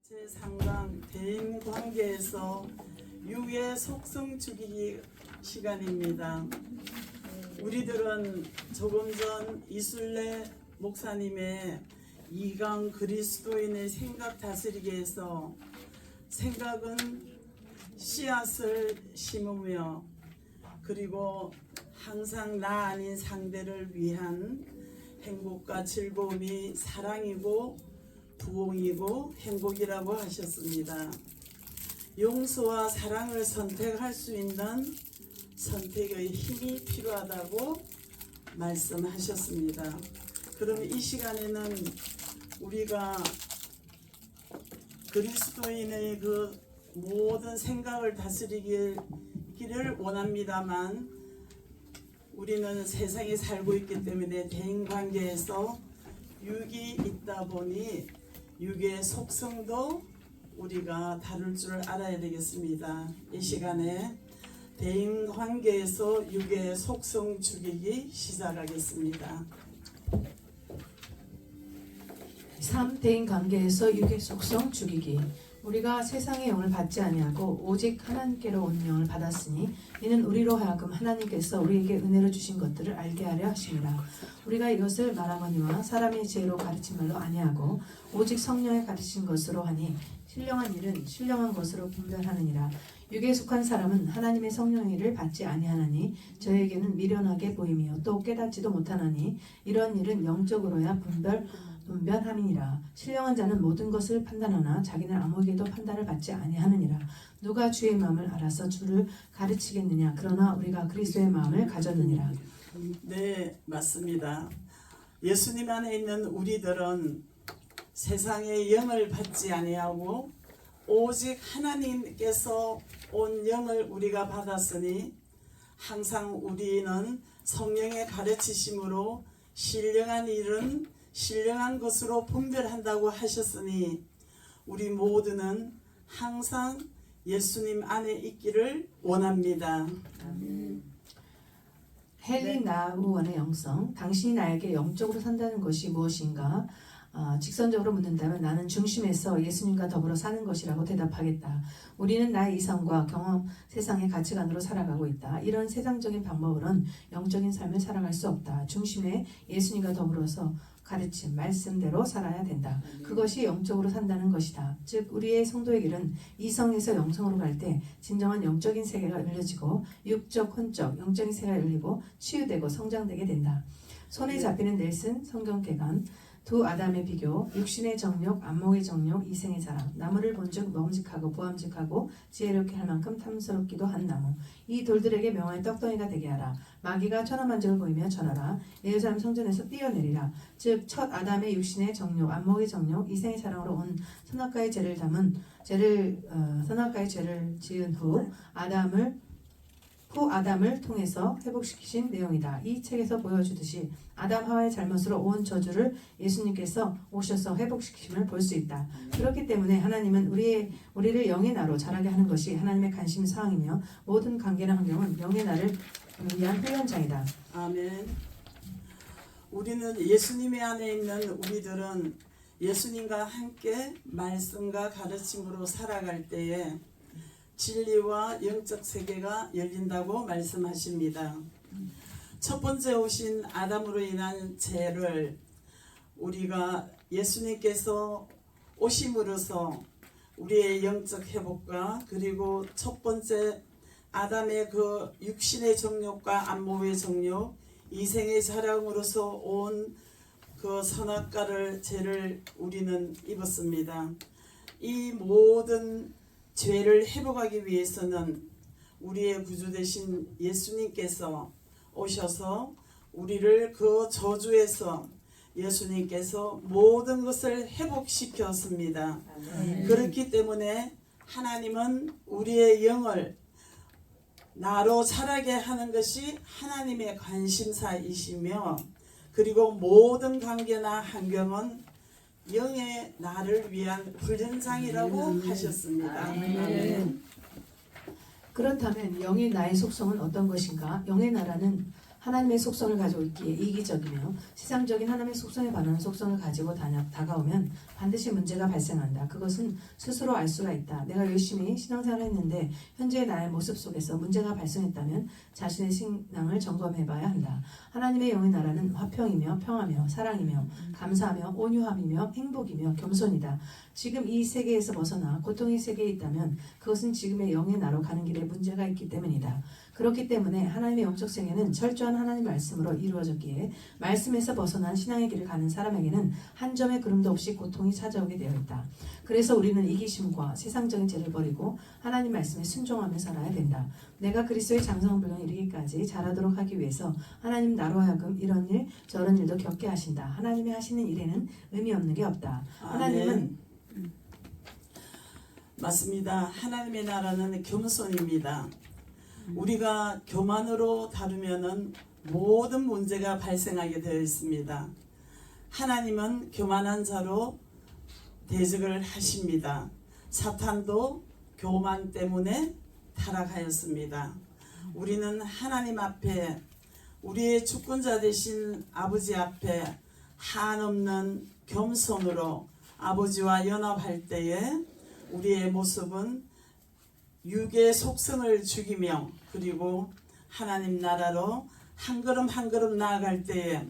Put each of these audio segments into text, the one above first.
제3강 대인관계에서 육의 속성 죽이기 시간입니다. 우리들은 조금 전 이순례 목사님의 2강 그리스도인의 생각 다스리기에서 생각은 씨앗을 심으며 그리고 항상 나 아닌 상대를 위한 행복과 즐거움이 사랑이고 부흥이고 행복이라고 하셨습니다. 용서와 사랑을 선택할 수 있는 선택의 힘이 필요하다고 말씀하셨습니다. 그럼 이 시간에는 우리가 그리스도인의 그 모든 생각을 다스리기를 원합니다만 우리는 세상에 살고 있기 때문에 대인관계에서 육이 있다 보니 육의 속성도 우리가 다룰 줄 알아야 되겠습니다. 이 시간에 대인관계에서 육의 속성 죽이기 시작하겠습니다. 3. 대인관계에서 육의 속성 죽이기. 우리가 세상의 영을 받지 아니하고 오직 하나님께로 온 영을 받았으니 이는 우리로 하여금 하나님께서 우리에게 은혜로 주신 것들을 알게 하려 하심이라. 우리가 이것을 말하거니와 사람의 지혜로 가르친 말로 아니하고 오직 성령의 가르친 것으로 하니 신령한 일은 신령한 것으로 분별하느니라. 육에 속한 사람은 하나님의 성령의 일을 받지 아니하나니 저에게는 미련하게 보이며 또 깨닫지도 못하나니 이런 일은 영적으로야 분별함이니라. 신령한 자는 모든 것을 판단하나 자기는 아무에게도 판단을 받지 아니하느니라. 누가 주의 마음을 알아서 주를 가르치겠느냐. 그러나 우리가 그리스도의 마음을 가졌느니라. 네, 맞습니다. 예수님 안에 있는 우리들은 세상의 영을 받지 아니하고 오직 하나님께서 온 영을 우리가 받았으니 항상 우리는 성령의 가르치심으로 신령한 일은 신령한 것으로 분별한다고 하셨으니 우리 모두는 항상 예수님 안에 있기를 원합니다. 헨리 나우원의 영성. 당신이 나에게 영적으로 산다는 것이 무엇인가? 직선적으로 묻는다면 나는 중심에서 예수님과 더불어 사는 것이라고 대답하겠다. 우리는 나의 이성과 경험, 세상의 가치관으로 살아가고 있다. 이런 세상적인 방법으로는 영적인 삶을 살아갈 수 없다. 중심에 예수님과 더불어서 가르침, 말씀대로 살아야 된다. 그것이 영적으로 산다는 것이다. 즉 우리의 성도의 길은 이성에서 영성으로 갈 때 진정한 영적인 세계가 열려지고 육적, 혼적, 영적인 세계가 열리고 치유되고 성장되게 된다. 손에 잡히는 넬슨 성경개관. 두 아담의 비교, 육신의 정욕, 안목의 정욕, 이생의 자랑. 나무를 본즉 먹음직하고 부함직하고 지혜롭게 할 만큼 탐스럽기도 한 나무. 이 돌들에게 명화의 떡덩이가 되게 하라. 마귀가 천하만족을 보이며 전하라. 예루살렘 성전에서 뛰어내리라. 즉 첫 아담의 육신의 정욕, 안목의 정욕, 이생의 자랑으로 온 선악과의 죄를 선악과의 죄를 지은 후 아담을 통해서 회복시키신 내용이다. 이 책에서 보여주듯이 아담 하와의 잘못으로 온 저주를 예수님께서 오셔서 회복시키심을 볼 수 있다. 그렇기 때문에 하나님은 우리를 영의 나로 자라게 하는 것이 하나님의 관심 사항이며 모든 관계나 환경은 영의 나를 위한 훈련장이다. 아멘. 우리는 예수님의 안에 있는 우리들은 예수님과 함께 말씀과 가르침으로 살아갈 때에 진리와 영적 세계가 열린다고 말씀하십니다. 첫 번째 오신 아담으로 인한 죄를 우리가 예수님께서 오심으로써 우리의 영적 회복과 그리고 첫 번째 아담의 그 육신의 정욕과 안목의 정욕, 이생의 자랑으로서 온 그 선악과를 죄를 우리는 입었습니다. 이 모든 죄를 회복하기 위해서는 우리의 구주 되신 예수님께서 오셔서 우리를 그 저주에서 예수님께서 모든 것을 회복시켰습니다. 그렇기 때문에 하나님은 우리의 영을 나로 자라게 하는 것이 하나님의 관심사이시며 그리고 모든 관계나 환경은 영의 나를 위한 훈련장이라고 하셨습니다. 그렇다면 영의 나의 속성은 어떤 것인가? 영의 나라는 하나님의 속성을 가지고 있기에 이기적이며 세상적인 하나님의 속성에 반하는 속성을 가지고 다가오면 반드시 문제가 발생한다. 그것은 스스로 알 수가 있다. 내가 열심히 신앙생활을 했는데 현재의 나의 모습 속에서 문제가 발생했다면 자신의 신앙을 점검해봐야 한다. 하나님의 영의 나라는 화평이며 평화며 사랑이며 감사하며 온유함이며 행복이며 겸손이다. 지금 이 세계에서 벗어나 고통의 세계에 있다면 그것은 지금의 영의 나라로 가는 길에 문제가 있기 때문이다. 그렇기 때문에 하나님의 영적 세계는 철저한 하나님 말씀으로 이루어졌기에 말씀에서 벗어난 신앙의 길을 가는 사람에게는 한 점의 그름도 없이 고통이 찾아오게 되어 있다. 그래서 우리는 이기심과 세상적인 죄를 버리고 하나님 말씀에 순종하며 살아야 된다. 내가 그리스도의 장성불능에 이르기까지 자라도록 하기 위해서 하나님 나로 하여금 이런 일 저런 일도 겪게 하신다. 하나님이 하시는 일에는 의미 없는 게 없다. 하나님은 맞습니다. 하나님의 나라는 겸손입니다. 우리가 교만으로 다루면은 모든 문제가 발생하게 되어 있습니다. 하나님은 교만한 자로 대적을 하십니다. 사탄도 교만 때문에 타락하였습니다. 우리는 하나님 앞에 우리의 주권자 되신 아버지 앞에 한없는 겸손으로 아버지와 연합할 때에 우리의 모습은 육의 속성을 죽이며 그리고 하나님 나라로 한 걸음 한 걸음 나아갈 때에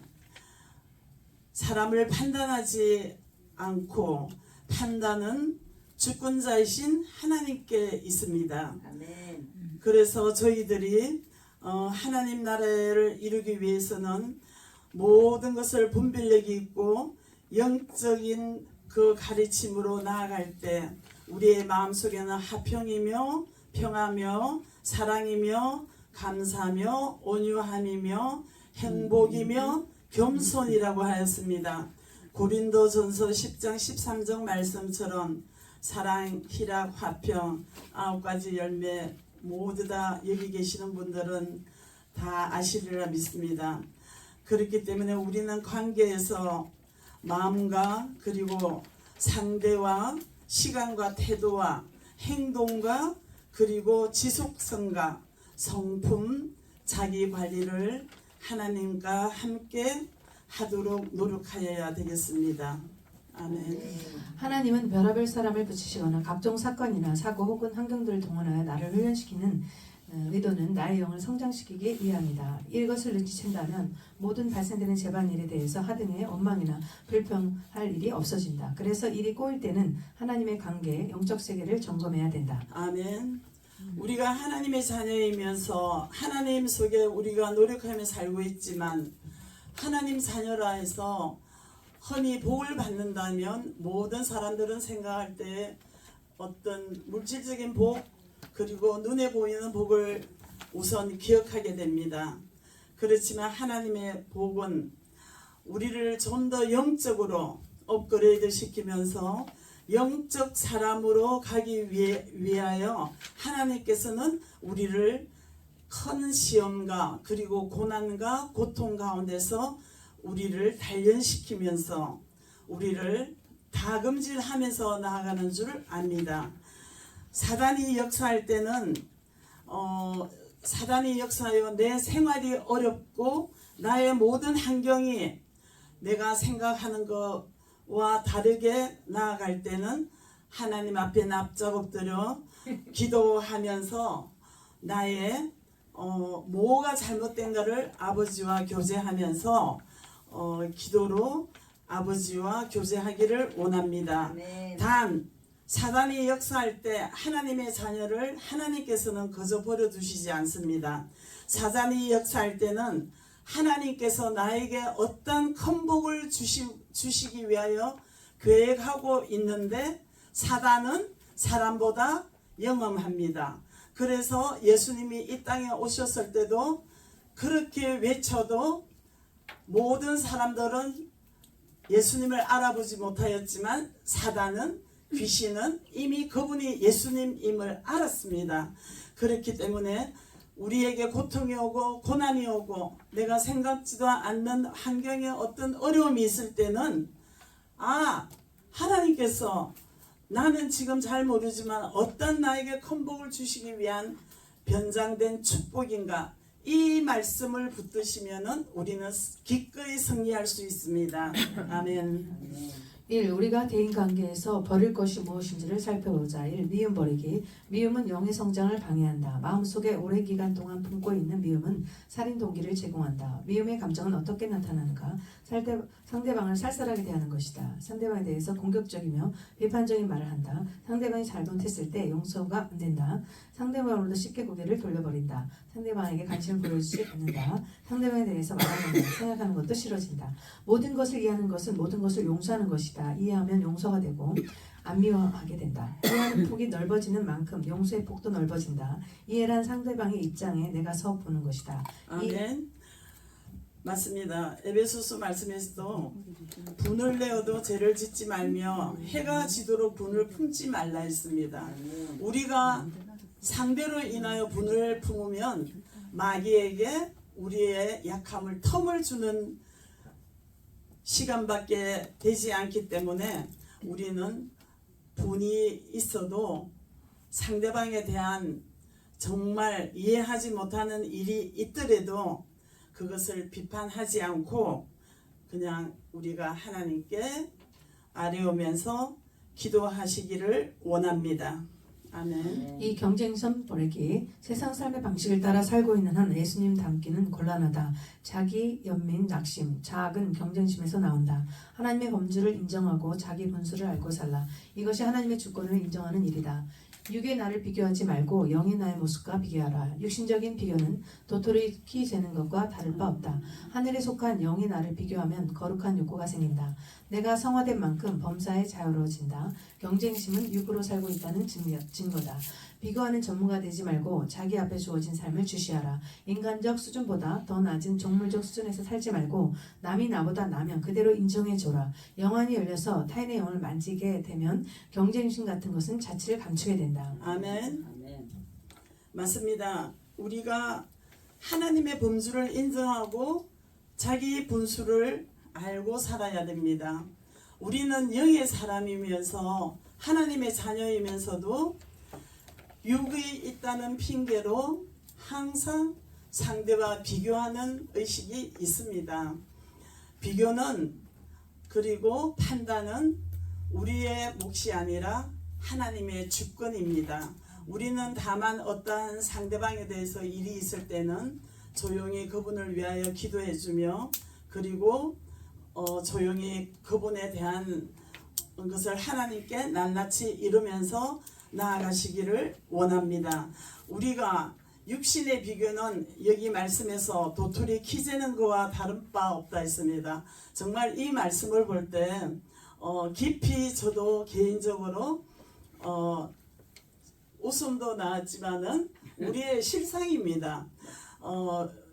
사람을 판단하지 않고 판단은 주권자이신 하나님께 있습니다. 아멘. 그래서 저희들이 하나님 나라를 이루기 위해서는 모든 것을 분별력이 있고 영적인 그 가르침으로 나아갈 때 우리의 마음속에는 화평이며 평화며 사랑이며 감사며 온유함이며 행복이며 겸손이라고 하였습니다. 고린도전서 10장 13절 말씀처럼 사랑, 희락, 화평 9가지 열매 모두 다 여기 계시는 분들은 다 아시리라 믿습니다. 그렇기 때문에 우리는 관계에서 마음과 그리고 상대와 시간과 태도와 행동과 그리고 지속성과 성품, 자기 관리를 하나님과 함께 하도록 노력하여야 되겠습니다. 아멘. 하나님은 별의별 사람을 붙이시거나 각종 사건이나 사고 혹은 환경들을 동원하여 나를 훈련시키는 의도는 나의 영을 성장시키기 위함이다. 이것을 눈치챈다면 모든 발생되는 재반일에 대해서 하등의 원망이나 불평할 일이 없어진다. 그래서 일이 꼬일 때는 하나님의 관계, 영적 세계를 점검해야 된다. 아멘. 우리가 하나님의 자녀이면서 하나님 속에 우리가 노력하며 살고 있지만 하나님 자녀라 해서 흔히 복을 받는다면 모든 사람들은 생각할 때 어떤 물질적인 복 그리고 눈에 보이는 복을 우선 기억하게 됩니다. 그렇지만 하나님의 복은 우리를 좀 더 영적으로 업그레이드 시키면서 영적 사람으로 가기 위하여 하나님께서는 우리를 큰 시험과 그리고 고난과 고통 가운데서 우리를 단련시키면서 우리를 다금질하면서 나아가는 줄 압니다. 사단이 역사할 때는 사단이 역사하여 내 생활이 어렵고 나의 모든 환경이 내가 생각하는 것과 다르게 나아갈 때는 하나님 앞에 납작 엎드려 기도하면서 나의 뭐가 잘못된가를 아버지와 교제하면서 기도로 아버지와 교제하기를 원합니다. 아멘. 단 사단이 역사할 때 하나님의 자녀를 하나님께서는 거저 버려두시지 않습니다. 사단이 역사할 때는 하나님께서 나에게 어떤 큰 복을 주시기 위하여 계획하고 있는데 사단은 사람보다 영험합니다. 그래서 예수님이 이 땅에 오셨을 때도 그렇게 외쳐도 모든 사람들은 예수님을 알아보지 못하였지만 사단은 귀신은 이미 그분이 예수님임을 알았습니다. 그렇기 때문에 우리에게 고통이 오고 고난이 오고 내가 생각지도 않는 환경에 어떤 어려움이 있을 때는 하나님께서 나는 지금 잘 모르지만 어떤 나에게 큰 복을 주시기 위한 변장된 축복인가 이 말씀을 붙드시면은 우리는 기꺼이 승리할 수 있습니다. 아멘. 1. 우리가 대인관계에서 버릴 것이 무엇인지를 살펴보자. 1. 미움 버리기. 미움은 영의 성장을 방해한다. 마음속에 오랜 기간 동안 품고 있는 미움은 살인 동기를 제공한다. 미움의 감정은 어떻게 나타나는가? 상대방을 쌀쌀하게 대하는 것이다. 상대방에 대해서 공격적이며 비판적인 말을 한다. 상대방이 잘못했을 때 용서가 안 된다. 상대방으로도 쉽게 고개를 돌려버린다. 상대방에게 관심을 보여주지 않는다. 상대방에 대해서 말하는 것, 생각하는 것도 싫어진다. 모든 것을 이해하는 것은 모든 것을 용서하는 것이다. 이해하면 용서가 되고 안 미워하게 된다. 이해하는 폭이 넓어지는 만큼 용서의 폭도 넓어진다. 이해란 상대방의 입장에 내가 서 보는 것이다. 아멘. 맞습니다. 에베소서 말씀에서도 분을 내어도 죄를 짓지 말며 해가 지도록 분을 품지 말라 했습니다. 우리가 상대로 인하여 분을 품으면 마귀에게 우리의 약함을 텀을 주는 시간밖에 되지 않기 때문에 우리는 분이 있어도 상대방에 대한 정말 이해하지 못하는 일이 있더라도 그것을 비판하지 않고 그냥 우리가 하나님께 아뢰오면서 기도하시기를 원합니다. 아멘. 이 경쟁심 버리기. 세상 삶의 방식을 따라 살고 있는 한 예수님 닮기는 곤란하다. 자기 연민, 낙심, 자학은 경쟁심에서 나온다. 하나님의 범주를 인정하고 자기 분수를 알고 살라. 이것이 하나님의 주권을 인정하는 일이다. 육의 나를 비교하지 말고 영의 나의 모습과 비교하라. 육신적인 비교는 도토리 키 재는 것과 다를 바 없다. 하늘에 속한 영의 나를 비교하면 거룩한 욕구가 생긴다. 내가 성화된 만큼 범사에 자유로워진다. 경쟁심은 육으로 살고 있다는 증거다. 비교하는 전문가 되지 말고 자기 앞에 주어진 삶을 주시하라. 인간적 수준보다 더 낮은 종물적 수준에서 살지 말고 남이 나보다 나면 그대로 인정해줘라. 영안이 열려서 타인의 영을 만지게 되면 경쟁심 같은 것은 자취를 감추게 된다. 아멘. 맞습니다. 우리가 하나님의 범주를 인정하고 자기 분수를 알고 살아야 됩니다. 우리는 영의 사람이면서 하나님의 자녀이면서도 육이 있다는 핑계로 항상 상대와 비교하는 의식이 있습니다. 비교는 그리고 판단은 우리의 몫이 아니라 하나님의 주권입니다. 우리는 다만 어떠한 상대방에 대해서 일이 있을 때는 조용히 그분을 위하여 기도해주며 그리고 조용히 그분에 대한 것을 하나님께 낱낱이 이루면서 나아가시기를 원합니다. 우리가 육신의 비교는 여기 말씀에서 도토리 키 재는 거와 다른 바 없다 했습니다. 정말 이 말씀을 볼 때 깊이 저도 개인적으로 웃음도 나왔지만은 우리의 실상입니다.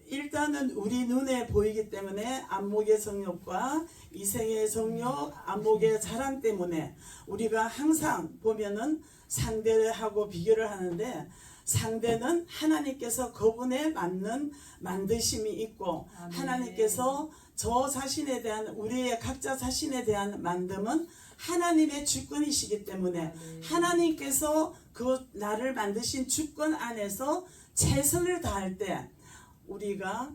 일단은 우리 눈에 보이기 때문에 안목의 정욕과 이생의 정욕, 안목의 자랑 때문에 우리가 항상 보면은 상대하고 비교를 하는데 상대는 하나님께서 그분에 맞는 만드심이 있고 아멘. 하나님께서 저 자신에 대한 우리의 각자 자신에 대한 만듦은 하나님의 주권이시기 때문에 아멘. 하나님께서 그 나를 만드신 주권 안에서 최선을 다할 때 우리가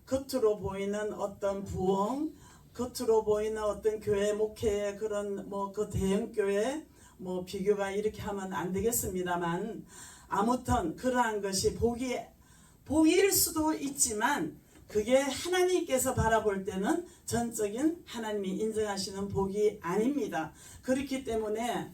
겉으로 보이는 어떤 부흥, 겉으로 보이는 어떤 교회 목회의 그런 그 대형 교회 비교가 이렇게 하면 안 되겠습니다만 아무튼 그러한 것이 복일 수도 있지만 그게 하나님께서 바라볼 때는 전적인 하나님이 인정하시는 복이 아닙니다. 그렇기 때문에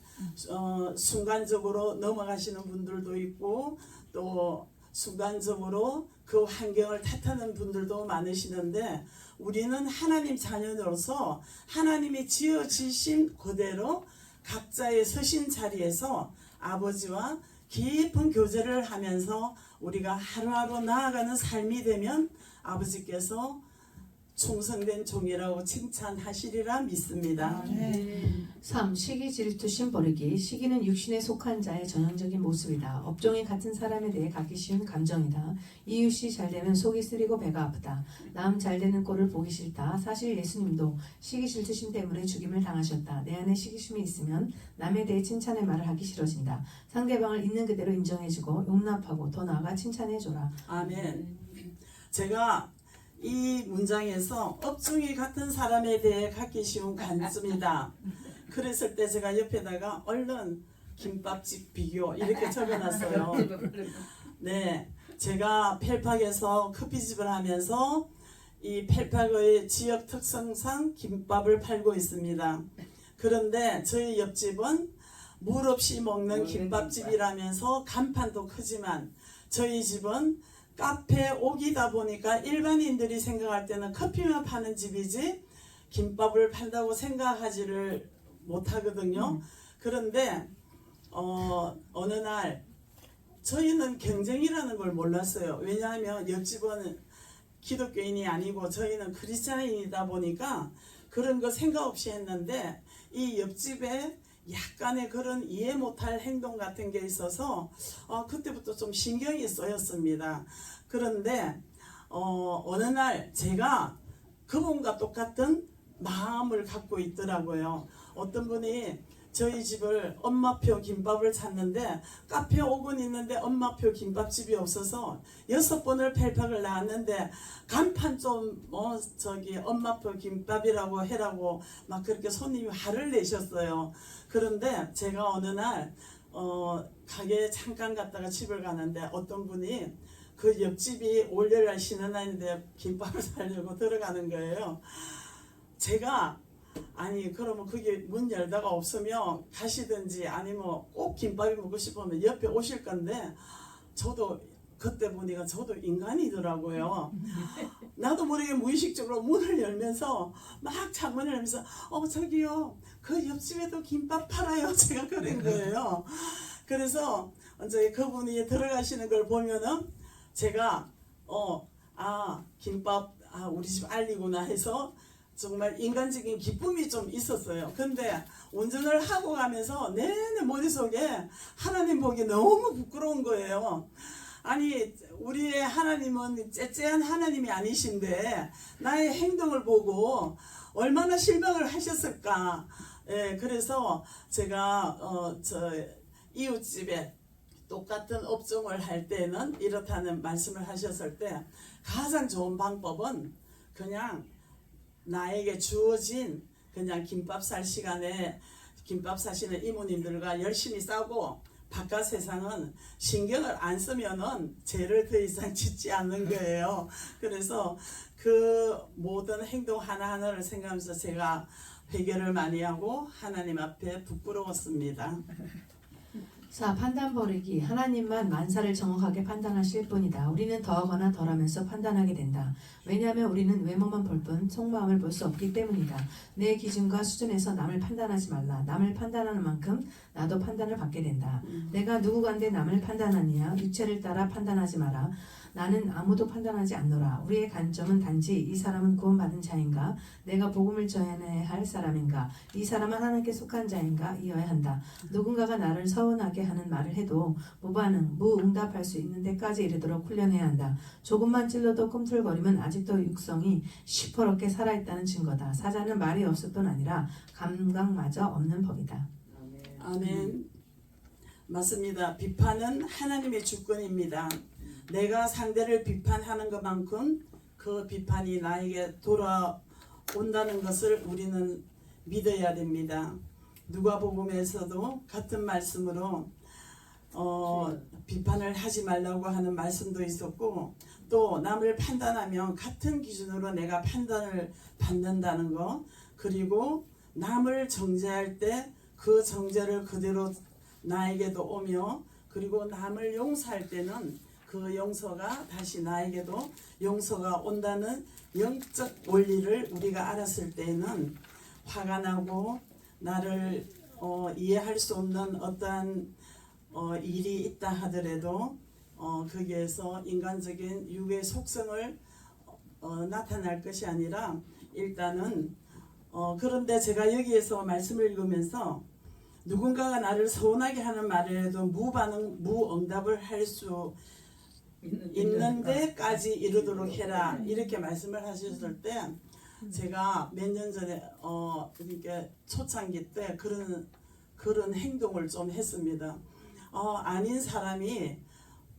순간적으로 넘어가시는 분들도 있고 또 순간적으로 그 환경을 탓하는 분들도 많으시는데 우리는 하나님 자녀로서 하나님이 지어지신 그대로 각자의 서신 자리에서 아버지와 깊은 교제를 하면서 우리가 하루하루 나아가는 삶이 되면 아버지께서 충성된 종이라고 칭찬하시리라 믿습니다. 3. 시기, 질투, 심버리기. 시기는 육신에 속한 자의 전형적인 모습이다. 업종이 같은 사람에 대해 갖기 쉬운 감정이다. 이웃이 잘되면 속이 쓰리고 배가 아프다. 남 잘되는 꼴을 보기 싫다. 사실 예수님도 시기, 질투심 때문에 죽임을 당하셨다. 내 안에 시기심이 있으면 남에 대해 칭찬의 말을 하기 싫어진다. 상대방을 있는 그대로 인정해주고 용납하고 더 나아가 칭찬해줘라. 아멘. 제가 이 문장에서 업종이 같은 사람에 대해 갖기 쉬운 간증이다. 그랬을 때 제가 옆에다가 얼른 김밥집 비교 이렇게 적어놨어요. 네, 제가 펠팍에서 커피집을 하면서 이 펠팍의 지역 특성상 김밥을 팔고 있습니다. 그런데 저희 옆집은 물 없이 먹는 김밥집이라면서 간판도 크지만 저희 집은 카페 옥이다 보니까 일반인들이 생각할 때는 커피만 파는 집이지 김밥을 판다고 생각하지를 못하거든요. 그런데 어느 날 저희는 경쟁이라는 걸 몰랐어요. 왜냐하면 옆집은 기독교인이 아니고 저희는 크리스찬인이다 보니까 그런 거 생각 없이 했는데 이 옆집에 약간의 그런 이해 못할 행동 같은 게 있어서 그때부터 좀 신경이 쓰였습니다. 그런데 어느 날 제가 그분과 똑같은 마음을 갖고 있더라고요. 어떤 분이 저희 집을 엄마표 김밥을 찾는데 카페 옥은 있는데 엄마표 김밥집이 없어서 6번을 펠팍을 나왔는데 간판 좀 엄마표 김밥이라고 해라고 막 그렇게 손님이 화를 내셨어요. 그런데 제가 어느 날 가게에 잠깐 갔다가 집을 가는데 어떤 분이 그 옆집이 올여일 쉬는 날인데 김밥을 사려고 들어가는 거예요. 제가 아니 그러면 그게 문 열다가 없으면 가시든지 아니면 꼭 김밥이 먹고 싶으면 옆에 오실 건데 저도 그때 보니까 저도 인간이더라고요. 나도 모르게 무의식적으로 문을 열면서 막 창문을 열면서 저기요 그 옆집에도 김밥 팔아요. 제가 그런 거예요. 그래서 이제 그분이 들어가시는 걸 보면은 제가 김밥 우리 집 알리구나 해서 정말 인간적인 기쁨이 좀 있었어요. 근데 운전을 하고 가면서 내내 머릿속에 하나님 보기 너무 부끄러운 거예요. 아니 우리의 하나님은 째째한 하나님이 아니신데 나의 행동을 보고 얼마나 실망을 하셨을까. 그래서 제가 저 이웃집에 똑같은 업종을 할 때는 이렇다는 말씀을 하셨을 때 가장 좋은 방법은 그냥 나에게 주어진 그냥 김밥 살 시간에 김밥 사시는 이모님들과 열심히 싸고 바깥 세상은 신경을 안 쓰면은 죄를 더 이상 짓지 않는 거예요. 그래서 그 모든 행동 하나하나를 생각하면서 제가 회개를 많이 하고 하나님 앞에 부끄러웠습니다. 4. 판단 버리기. 하나님만 만사를 정확하게 판단하실 뿐이다. 우리는 더하거나 덜하면서 판단하게 된다. 왜냐하면 우리는 외모만 볼 뿐 속마음을 볼 수 없기 때문이다. 내 기준과 수준에서 남을 판단하지 말라. 남을 판단하는 만큼 나도 판단을 받게 된다. 내가 누구간데 남을 판단하느냐. 육체를 따라 판단하지 마라. 나는 아무도 판단하지 않노라. 우리의 관점은 단지 이 사람은 구원받은 자인가, 내가 복음을 전해야 할 사람인가, 이 사람은 하나님께 속한 자인가 이어야 한다. 누군가가 나를 서운하게 하는 말을 해도 무반응, 무응답할 수 있는 데까지 이르도록 훈련해야 한다. 조금만 찔러도 꿈틀거리면 아직도 육성이 시퍼렇게 살아있다는 증거다. 사자는 말이 없을 뿐 아니라 감각마저 없는 법이다. 아멘. 맞습니다. 비판은 하나님의 주권입니다. 내가 상대를 비판하는 것만큼 그 비판이 나에게 돌아온다는 것을 우리는 믿어야 됩니다. 누가복음에서도 같은 말씀으로 비판을 하지 말라고 하는 말씀도 있었고, 또 남을 판단하면 같은 기준으로 내가 판단을 받는다는 것, 그리고 남을 정죄할 때 그 정죄를 그대로 나에게도 오며, 그리고 남을 용서할 때는 그 용서가 다시 나에게도 용서가 온다는 영적 원리를 우리가 알았을 때는 화가 나고 나를 이해할 수 없는 어떠한 일이 있다 하더라도 거기에서 인간적인 육의 속성을 나타날 것이 아니라 일단은 그런데 제가 여기에서 말씀을 읽으면서 누군가가 나를 서운하게 하는 말에도 무반응 무응답을 할 수 있는 데까지 이르도록 해라 이렇게 말씀을 하셨을 때 제가 몇 년 전에 이렇게 초창기 때 그런 행동을 좀 했습니다. 아닌 사람이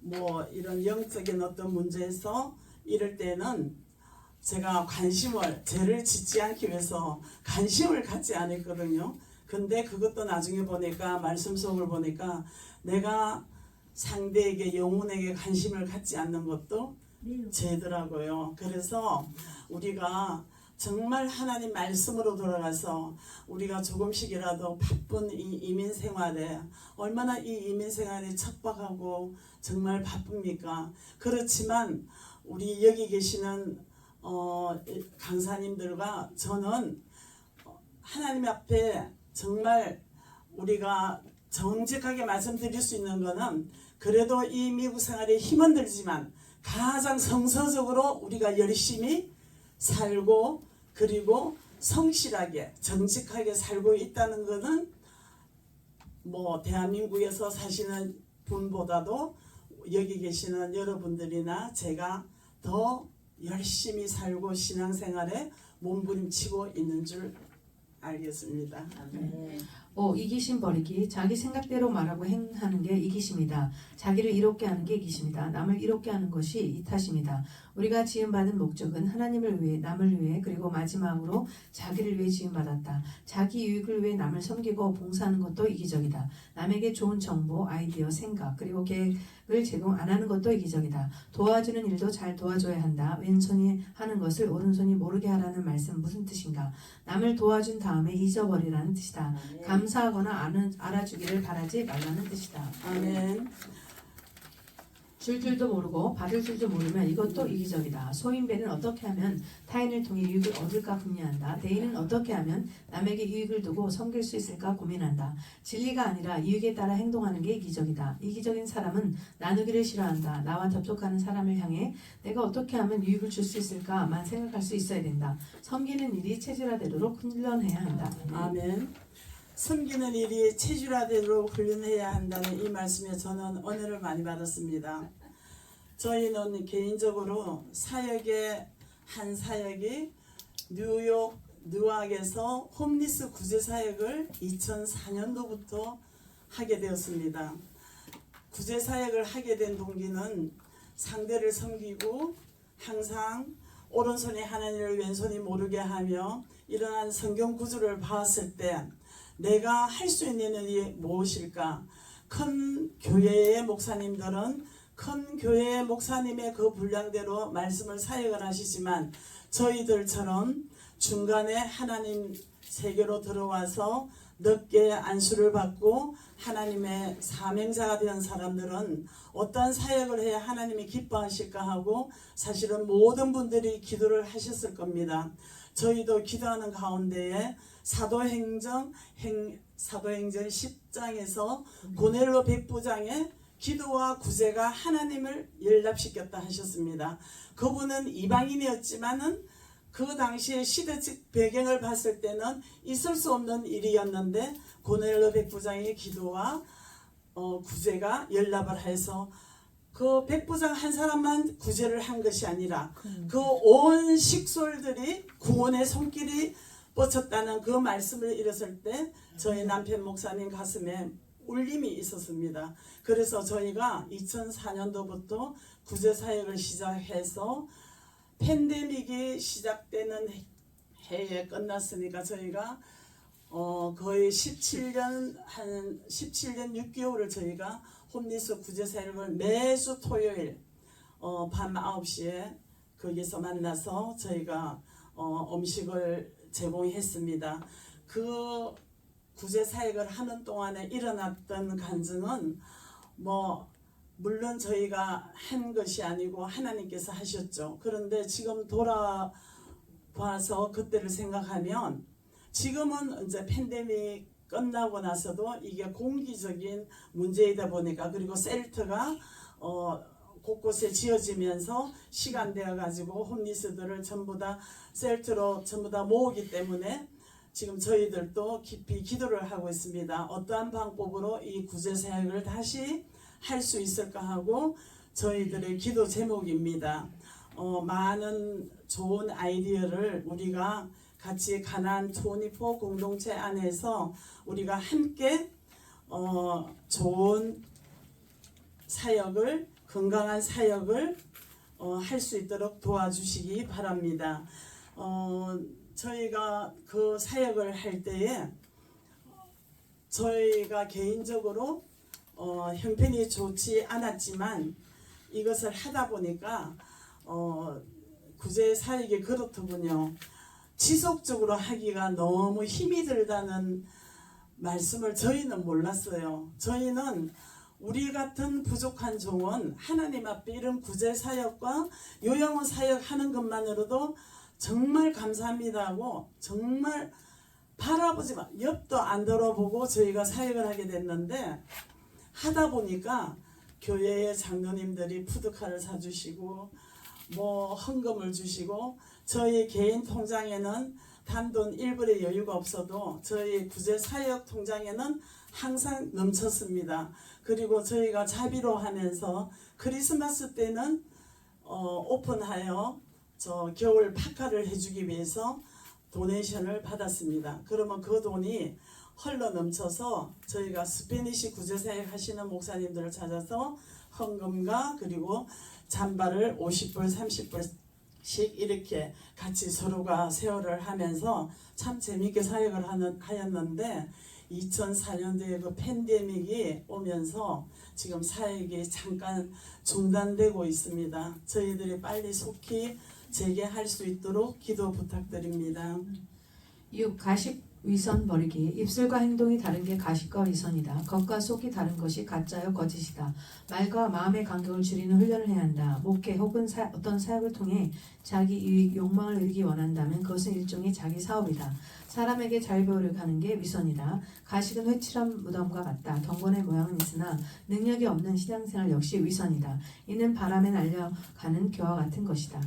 뭐 이런 영적인 어떤 문제에서 이럴 때는 제가 죄를 짓지 않기 위해서 관심을 갖지 않았거든요. 근데 그것도 나중에 보니까 말씀 속을 보니까 내가 상대에게 영혼에게 관심을 갖지 않는 것도 죄더라고요. 그래서 우리가 정말 하나님 말씀으로 돌아가서 우리가 조금씩이라도 바쁜 이 이민 생활에 얼마나 이 이민 생활이 척박하고 정말 바쁩니까? 그렇지만 우리 여기 계시는 강사님들과 저는 하나님 앞에 정말 우리가 정직하게 말씀드릴 수 있는 것은 그래도 이 미국 생활에 힘은 들지만 가장 성서적으로 우리가 열심히 살고 그리고 성실하게 정직하게 살고 있다는 것은 뭐 대한민국에서 사시는 분보다도 여기 계시는 여러분들이나 제가 더 열심히 살고 신앙생활에 몸부림치고 있는 줄 알겠습니다. 이기심 버리기. 자기 생각대로 말하고 행하는 게 이기심이다. 자기를 이롭게 하는 게 이기심이다. 남을 이롭게 하는 것이 이탓입니다. 우리가 지음받은 목적은 하나님을 위해, 남을 위해, 그리고 마지막으로 자기를 위해 지음받았다. 자기 유익을 위해 남을 섬기고 봉사하는 것도 이기적이다. 남에게 좋은 정보, 아이디어, 생각, 그리고 계획을 제공 안 하는 것도 이기적이다. 도와주는 일도 잘 도와줘야 한다. 왼손이 하는 것을 오른손이 모르게 하라는 말씀 무슨 뜻인가? 남을 도와준 다음에 잊어버리라는 뜻이다. 감사하거나 알아주기를 바라지 말라는 뜻이다. 아멘. 줄 줄도 모르고 받을 줄도 모르면 이것도 이기적이다. 소인배는 어떻게 하면 타인을 통해 유익을 얻을까 궁리한다. 대인은 어떻게 하면 남에게 유익을 두고 섬길 수 있을까 고민한다. 진리가 아니라 이익에 따라 행동하는 게 이기적이다. 이기적인 사람은 나누기를 싫어한다. 나와 접촉하는 사람을 향해 내가 어떻게 하면 유익을 줄 수 있을까만 생각할 수 있어야 된다. 섬기는 일이 체질화되도록 훈련해야 한다. 아멘. 섬기는 일이 체질화되도록 훈련해야 한다는 이 말씀에 저는 은혜를 많이 받았습니다. 저희는 개인적으로 한 사역이 뉴욕에서 홈리스 구제 사역을 2004년도부터 하게 되었습니다. 구제 사역을 하게 된 동기는 상대를 섬기고 항상 오른손이 하나님을 왼손이 모르게 하며 이러한 성경 구조를 봤을 때 내가 할 수 있는 일이 무엇일까? 큰 교회의 목사님들은 큰 교회의 목사님의 그 분량대로 말씀을 사역을 하시지만 저희들처럼 중간에 하나님 세계로 들어와서 늦게 안수를 받고 하나님의 사명자가 된 사람들은 어떤 사역을 해야 하나님이 기뻐하실까 하고 사실은 모든 분들이 기도를 하셨을 겁니다. 저희도 기도하는 가운데에 사도행전 10장에서 고넬로 백부장의 기도와 구제가 하나님을 연락시켰다 하셨습니다. 그분은 이방인이었지만은 그 당시에 시대적 배경을 봤을 때는 있을 수 없는 일이었는데 고넬로 백부장의 기도와 구제가 연락을 해서 그 백부장 한 사람만 구제를 한 것이 아니라 그 온 식솔들이 구원의 손길이 뻗쳤다는 그 말씀을 잃었을 때 저희 남편 목사님 가슴에 울림이 있었습니다. 그래서 저희가 2004년도부터 구제 사역을 시작해서 팬데믹이 시작되는 해에 끝났으니까 저희가 거의 17년 6개월을 저희가 홈리스 구제 사역을 매주 토요일 밤 9시에 거기서 만나서 저희가 음식을 제공했습니다. 그 구제 사역을 하는 동안에 일어났던 간증은 물론 저희가 한 것이 아니고 하나님께서 하셨죠. 그런데 지금 돌아봐서 그때를 생각하면 지금은 이제 팬데믹 끝나고 나서도 이게 공기적인 문제이다 보니까 그리고 셀트가 곳곳에 지어지면서 시간 되어 가지고 홈리스들을 전부 다 셀트로 전부 다 모으기 때문에 지금 저희들도 깊이 기도를 하고 있습니다. 어떠한 방법으로 이 구제 사역을 다시 할 수 있을까 하고 저희들의 기도 제목입니다. 많은 좋은 아이디어를 우리가 같이 가난 24 공동체 안에서 우리가 함께 좋은 사역을 건강한 사역을 할 수 있도록 도와주시기 바랍니다. 저희가 그 사역을 할 때에 저희가 개인적으로 형편이 좋지 않았지만 이것을 하다 보니까 구제 사역이 그렇더군요. 지속적으로 하기가 너무 힘이 들다는 말씀을 저희는 몰랐어요. 저희는 우리 같은 부족한 종은 하나님 앞에 이런 구제 사역과 요양원 사역 하는 것만으로도 정말 감사합니다 하고 정말 바라보지 마 옆도 안 돌아보고 저희가 사역을 하게 됐는데 하다 보니까 교회의 장로님들이 푸드카를 사주시고 뭐 헌금을 주시고 저희 개인 통장에는 단돈 1불의 여유가 없어도 저희 구제 사역 통장에는 항상 넘쳤습니다. 그리고 저희가 자비로 하면서 크리스마스 때는 오픈하여 저 겨울 파카를 해주기 위해서 도네이션을 받았습니다. 그러면 그 돈이 흘러 넘쳐서 저희가 스페니시 구제사역 하시는 목사님들을 찾아서 헌금과 그리고 잔바를 50불 30불씩 이렇게 같이 서로가 세월을 하면서 참 재미있게 사역을 하였는데 2004년도에 그 팬데믹이 오면서 지금 사역이 잠깐 중단되고 있습니다. 저희들이 빨리 속히 재개할 수 있도록 기도 부탁드립니다. 6. 가식 위선 버리기. 입술과 행동이 다른 게 가식과 위선이다. 겉과 속이 다른 것이 가짜요 거짓이다. 말과 마음의 간격을 줄이는 훈련을 해야 한다. 목회 혹은 어떤 사역을 통해 자기 이익, 욕망을 이루기 원한다면 그것은 일종의 자기 사업이다. 사람에게 잘 보이려고 하는 게 위선이다. 가식은 회칠한 무덤과 같다. 경건의 모양은 있으나 능력이 없는 신앙생활 역시 위선이다. 이는 바람에 날려가는 겨와 같은 것이다.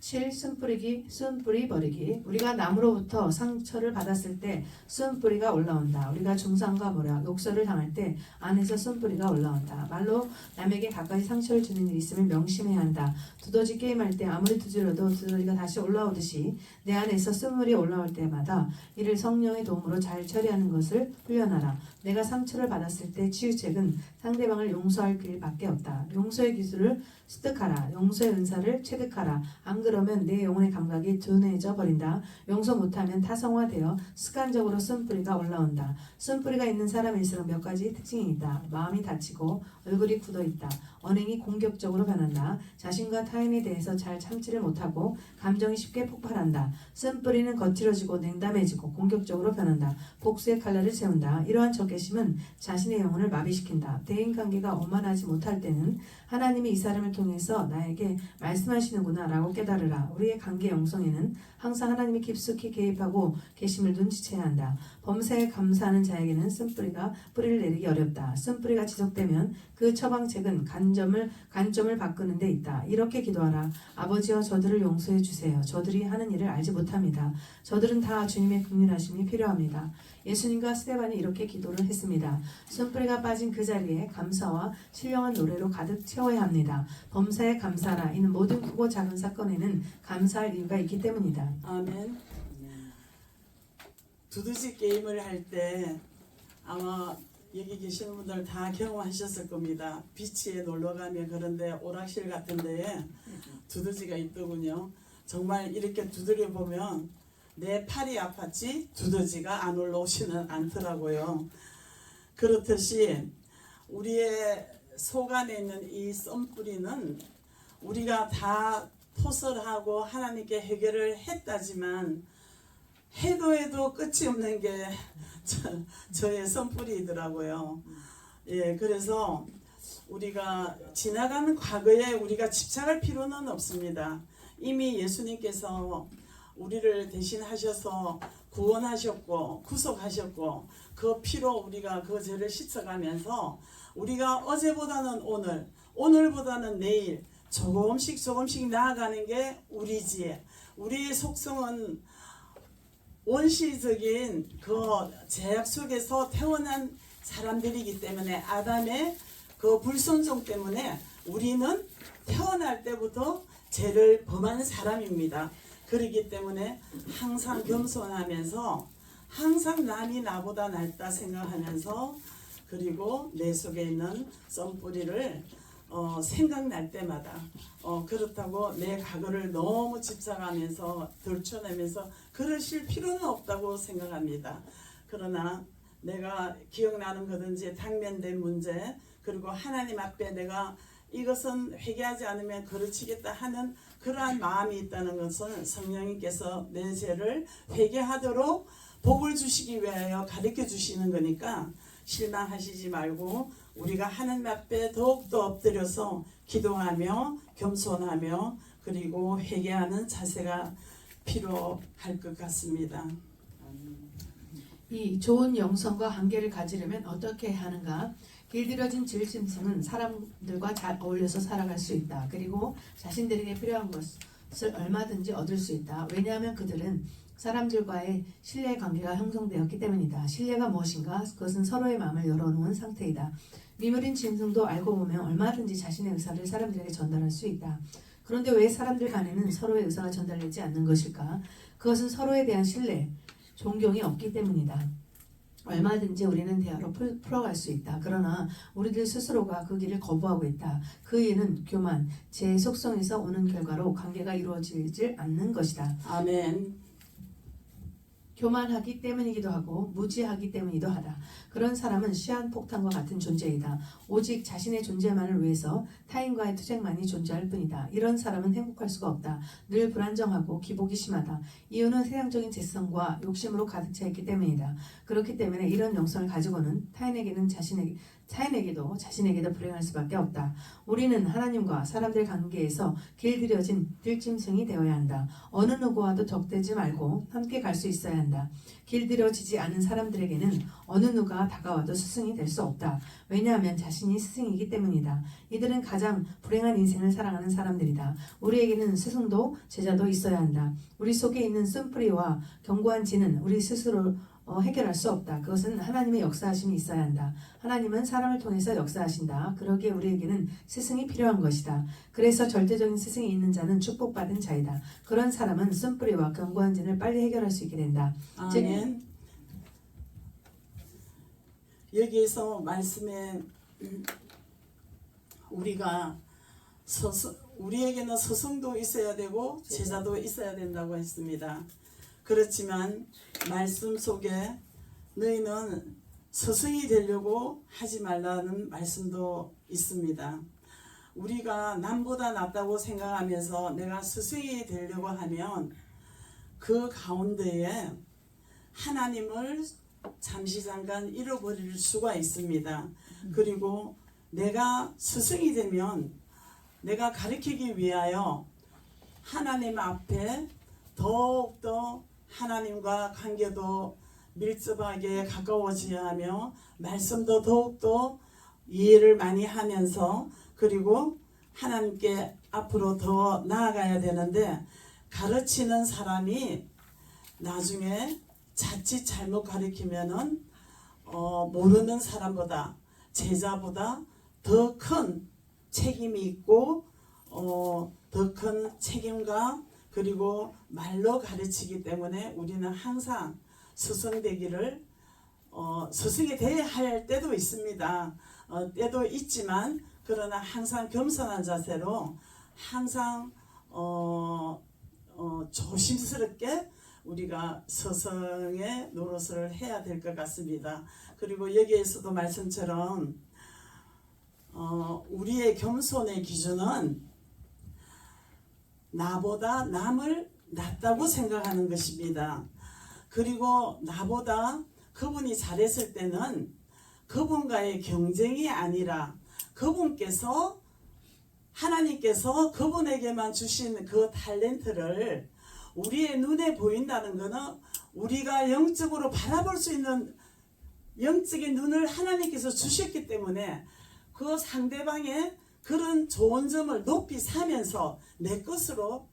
7. 쓴뿌리기, 쓴뿌리 버리기. 우리가 남으로부터 상처를 받았을 때 쓴뿌리가 올라온다. 우리가 중상과 모략, 욕설을 당할 때 안에서 쓴뿌리가 올라온다. 말로 남에게 가까이 상처를 주는 일이 있으면 명심해야 한다. 두더지 게임할 때 아무리 두드려도 두더지가 다시 올라오듯이 내 안에서 쓴물이 올라올 때마다 이를 성령의 도움으로 잘 처리하는 것을 훈련하라. 내가 상처를 받았을 때 치유책은 상대방을 용서할 길밖에 없다. 용서의 기술을 습득하라. 용서의 은사를 체득하라. 안 그러면 내 영혼의 감각이 둔해져 버린다. 용서 못하면 타성화되어 습관적으로 쓴뿌리가 올라온다. 쓴뿌리가 있는 사람일수록 몇 가지 특징이 있다. 마음이 다치고 얼굴이 굳어있다. 언행이 공격적으로 변한다. 자신과 타인에 대해서 잘 참지를 못하고 감정이 쉽게 폭발한다. 쓴뿌리는 거칠어지고 냉담해지고 공격적으로 변한다. 복수의 칼날을 세운다. 이러한 적개심은 자신의 영혼을 마비시킨다. 대인관계가 원만하지 못할 때는 하나님이 이 사람을 통해서 나에게 말씀하시는구나 라고 깨달으라. 우리의 관계 영성에는 항상 하나님이 깊숙이 개입하고 계심을 눈치채야 한다. 범사에 감사하는 자에게는 쓴뿌리가 뿌리를 내리기 어렵다. 쓴뿌리가 지속되면 그 처방책은 관점을 바꾸는 데 있다. 이렇게 기도하라. 아버지여 저들을 용서해 주세요. 저들이 하는 일을 알지 못합니다. 저들은 다 주님의 긍휼하심이 필요합니다. 예수님과 스데반이 이렇게 기도를 했습니다. 쓴뿌리가 빠진 그 자리에 감사와 신령한 노래로 가득 채워야 합니다. 범사에 감사하라. 이는 모든 크고 작은 사건에는 감사할 이유가 있기 때문이다. 아멘. 두두지 게임을 할 때 아마 여기 계시는 분들 다 경험하셨을 겁니다. 비치에 놀러 가면 그런데 오락실 같은 데에 두더지가 있더군요. 정말 이렇게 두드려 보면 내 팔이 아팠지 두더지가 안 올라오지는 않더라고요. 그렇듯이 우리의 속 안에 있는 이 썬뿌리는 우리가 다 포설하고 하나님께 해결을 했다지만 해도 끝이 없는 게 저의 썬뿌리더라고요. 예, 그래서 우리가 지나가는 과거에 우리가 집착할 필요는 없습니다. 이미 예수님께서 우리를 대신하셔서 구원하셨고 구속하셨고 그 피로 우리가 그 죄를 씻어가면서 우리가 어제보다는 오늘, 오늘보다는 내일 조금씩 나아가는 게 우리지. 우리의 속성은 원시적인 그 제약 속에서 태어난 사람들이기 때문에 아담의 그 불순종 때문에 우리는 태어날 때부터 죄를 범하는 사람입니다. 그렇기 때문에 항상 겸손하면서 항상 남이 나보다 낫다 생각하면서 그리고 내 속에 있는 썬뿌리를 생각날 때마다 그렇다고 내 과거를 너무 집착하면서 들춰내면서 그러실 필요는 없다고 생각합니다. 그러나 내가 기억나는 거든지 당면된 문제 그리고 하나님 앞에 내가 이것은 회개하지 않으면 거르치겠다 하는 그러한 마음이 있다는 것은 성령님께서 내 죄를 회개하도록 복을 주시기 위하여 가르쳐 주시는 거니까 실망하시지 말고 우리가 하나님 앞에 더욱더 엎드려서 기도하며 겸손하며 그리고 회개하는 자세가 필요할 것 같습니다. 이 좋은 영성과 관계를 가지려면 어떻게 해야 하는가? 길들여진 질심성은 사람들과 잘 어울려서 살아갈 수 있다. 그리고 자신들에게 필요한 것을 얼마든지 얻을 수 있다. 왜냐하면 그들은 사람들과의 신뢰 관계가 형성되었기 때문이다. 신뢰가 무엇인가? 그것은 서로의 마음을 열어놓은 상태이다. 미물인 짐승도 알고 보면 얼마든지 자신의 의사를 사람들에게 전달할 수 있다. 그런데 왜 사람들 간에는 서로의 의사가 전달되지 않는 것일까? 그것은 서로에 대한 신뢰, 존경이 없기 때문이다. 얼마든지 우리는 대화로 풀어갈 수 있다. 그러나 우리들 스스로가 그 길을 거부하고 있다. 그 이유는 교만, 제 속성에서 오는 결과로 관계가 이루어지질 않는 것이다. 아멘. 교만하기 때문이기도 하고 무지하기 때문이기도 하다. 그런 사람은 시한폭탄과 같은 존재이다. 오직 자신의 존재만을 위해서 타인과의 투쟁만이 존재할 뿐이다. 이런 사람은 행복할 수가 없다. 늘 불안정하고 기복이 심하다. 이유는 세상적인 재성과 욕심으로 가득 차 있기 때문이다. 그렇기 때문에 이런 영성을 가지고는 타인에게도 자신에게도 불행할 수밖에 없다. 우리는 하나님과 사람들 관계에서 길들여진 들짐승이 되어야 한다. 어느 누구와도 적대지 말고 함께 갈 수 있어야 한다. 길들여지지 않은 사람들에게는 어느 누가 다가와도 스승이 될 수 없다. 왜냐하면 자신이 스승이기 때문이다. 이들은 가장 불행한 인생을 살아가는 사람들이다. 우리에게는 스승도 제자도 있어야 한다. 우리 속에 있는 쓴뿌리와 견고한 진은 우리 스스로 해결할 수 없다. 그것은 하나님의 역사하심이 있어야 한다. 하나님은 사람을 통해서 역사하신다. 그러기에 우리에게는 스승이 필요한 것이다. 그래서 절대적인 스승이 있는 자는 축복받은 자이다. 그런 사람은 쓴뿌리와 견고한 진을 빨리 해결할 수 있게 된다. 아멘. 여기에서 말씀에 우리에게는 스승도 있어야 되고 제자도 있어야 된다고 했습니다. 그렇지만 말씀 속에 너희는 스승이 되려고 하지 말라는 말씀도 있습니다. 우리가 남보다 낫다고 생각하면서 내가 스승이 되려고 하면 그 가운데에 하나님을 잠시 잠깐 잃어버릴 수가 있습니다. 그리고 내가 스승이 되면 내가 가르치기 위하여 하나님 앞에 더욱더 하나님과 관계도 밀접하게 가까워져야 하며 말씀도 더욱더 이해를 많이 하면서 그리고 하나님께 앞으로 더 나아가야 되는데 가르치는 사람이 나중에 자칫 잘못 가르치면은 모르는 사람보다 제자보다 더 큰 책임이 있고 더 큰 책임과 그리고 말로 가르치기 때문에 우리는 항상 스승 되기를 스승이 돼야 할 때도 있습니다. 때도 있지만 그러나 항상 겸손한 자세로 항상 조심스럽게 우리가 스승의 노릇을 해야 될 것 같습니다. 그리고 여기에서도 말씀처럼 우리의 겸손의 기준은 나보다 남을 낫다고 생각하는 것입니다. 그리고 나보다 그분이 잘했을 때는 그분과의 경쟁이 아니라 그분께서 하나님께서 그분에게만 주신 그 탤런트를 우리의 눈에 보인다는 것은 우리가 영적으로 바라볼 수 있는 영적인 눈을 하나님께서 주셨기 때문에 그 상대방의 그런 좋은 점을 높이 사면서 내 것으로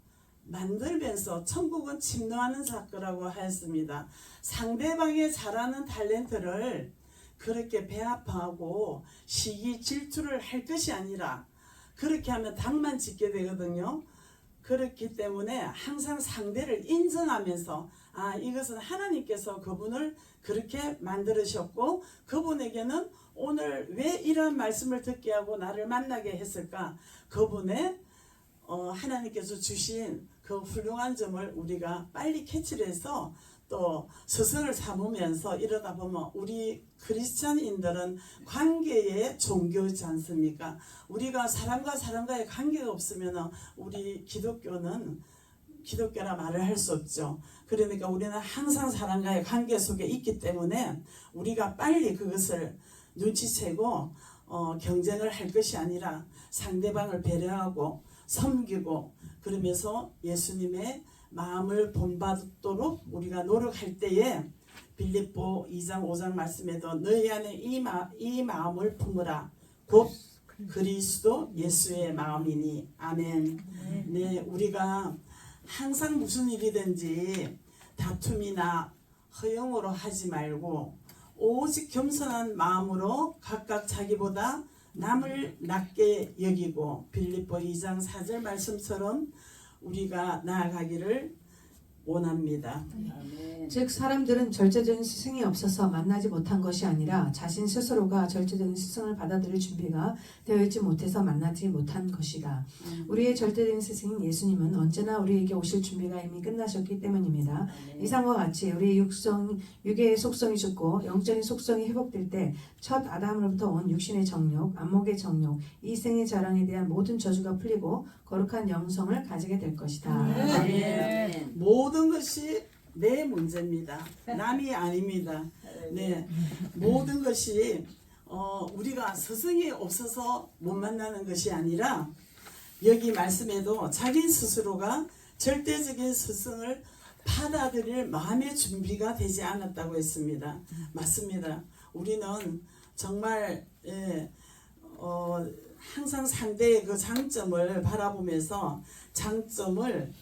만들면서 천국은 침노하는 사건이라고 하였습니다. 상대방의 잘하는 탤런트를 그렇게 배아파하고 시기 질투를 할 것이 아니라 그렇게 하면 당만 짓게 되거든요. 그렇기 때문에 항상 상대를 인정하면서 이것은 하나님께서 그분을 그렇게 만들으셨고 그분에게는 오늘 왜 이러한 말씀을 듣게 하고 나를 만나게 했을까? 그분의 하나님께서 주신 그 훌륭한 점을 우리가 빨리 캐치를 해서 또 스승을 삼으면서 이러다 보면 우리 크리스찬인들은 관계의 종교이지 않습니까? 우리가 사람과 사람과의 관계가 없으면 우리 기독교라 말을 할 수 없죠. 그러니까 우리는 항상 사람과의 관계 속에 있기 때문에 우리가 빨리 그것을 눈치채고 경쟁을 할 것이 아니라 상대방을 배려하고 섬기고 그러면서 예수님의 마음을 본받도록 우리가 노력할 때에 빌립보 2장 5장 말씀에도 너희 안에 이 마음을 품으라 곧 그리스도 예수의 마음이니 아멘. 네, 우리가 항상 무슨 일이든지 다툼이나 허영으로 하지 말고 오직 겸손한 마음으로 각각 자기보다 남을 낮게 여기고 빌립보 2장 4절 말씀처럼 우리가 나아가기를 원합니다. 즉 사람들은 절제적인 스승이 없어서 만나지 못한 것이 아니라 자신 스스로가 절제적인 스승을 받아들일 준비가 되어 있지 못해서 만나지 못한 것이다. 우리의 절대적인 스승인 예수님은 언제나 우리에게 오실 준비가 이미 끝나셨기 때문입니다. 이상과 같이 우리의 육의 속성이 죽고 영적인 속성이 회복될 때 첫 아담으로부터 온 육신의 정욕, 안목의 정욕, 이생의 자랑에 대한 모든 저주가 풀리고 거룩한 영성을 가지게 될 것이다. 아멘. 모든 것이 내 문제입니다. 남이 아닙니다. 네, 모든 것이 우리가 스승이 없어서 못 만나는 것이 아니라 여기 말씀에도 자기 스스로가 절대적인 스승을 받아들일 마음의 준비가 되지 않았다고 했습니다. 맞습니다. 우리는 정말 항상 상대의 그 장점을 바라보면서 장점을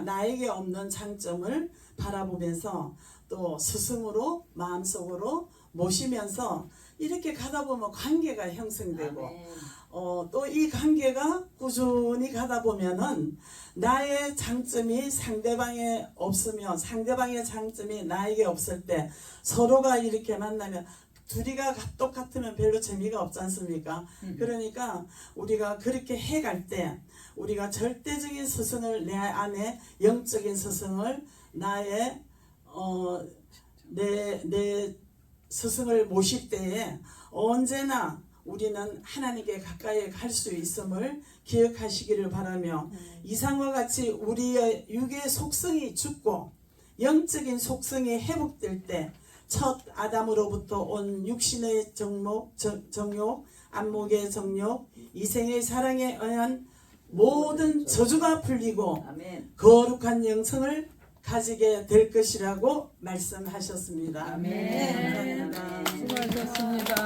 나에게 없는 장점을 바라보면서 또 스승으로 마음속으로 모시면서 이렇게 가다 보면 관계가 형성되고 또 이 관계가 꾸준히 가다 보면은 나의 장점이 상대방에 없으며 상대방의 장점이 나에게 없을 때 서로가 이렇게 만나면 둘이가 똑같으면 별로 재미가 없지 않습니까? 그러니까 우리가 그렇게 해갈 때 우리가 절대적인 스승을 내 안에 영적인 스승을 나의 내 스승을 모실 때에 언제나 우리는 하나님께 가까이 갈 수 있음을 기억하시기를 바라며 이상과 같이 우리의 육의 속성이 죽고 영적인 속성이 회복될 때 첫 아담으로부터 온 육신의 정욕, 안목의 정욕, 이생의 사랑에 의한 모든 저주가 풀리고 거룩한 영성을 가지게 될 것이라고 말씀하셨습니다. 아멘. 감사합니다. 수고하셨습니다.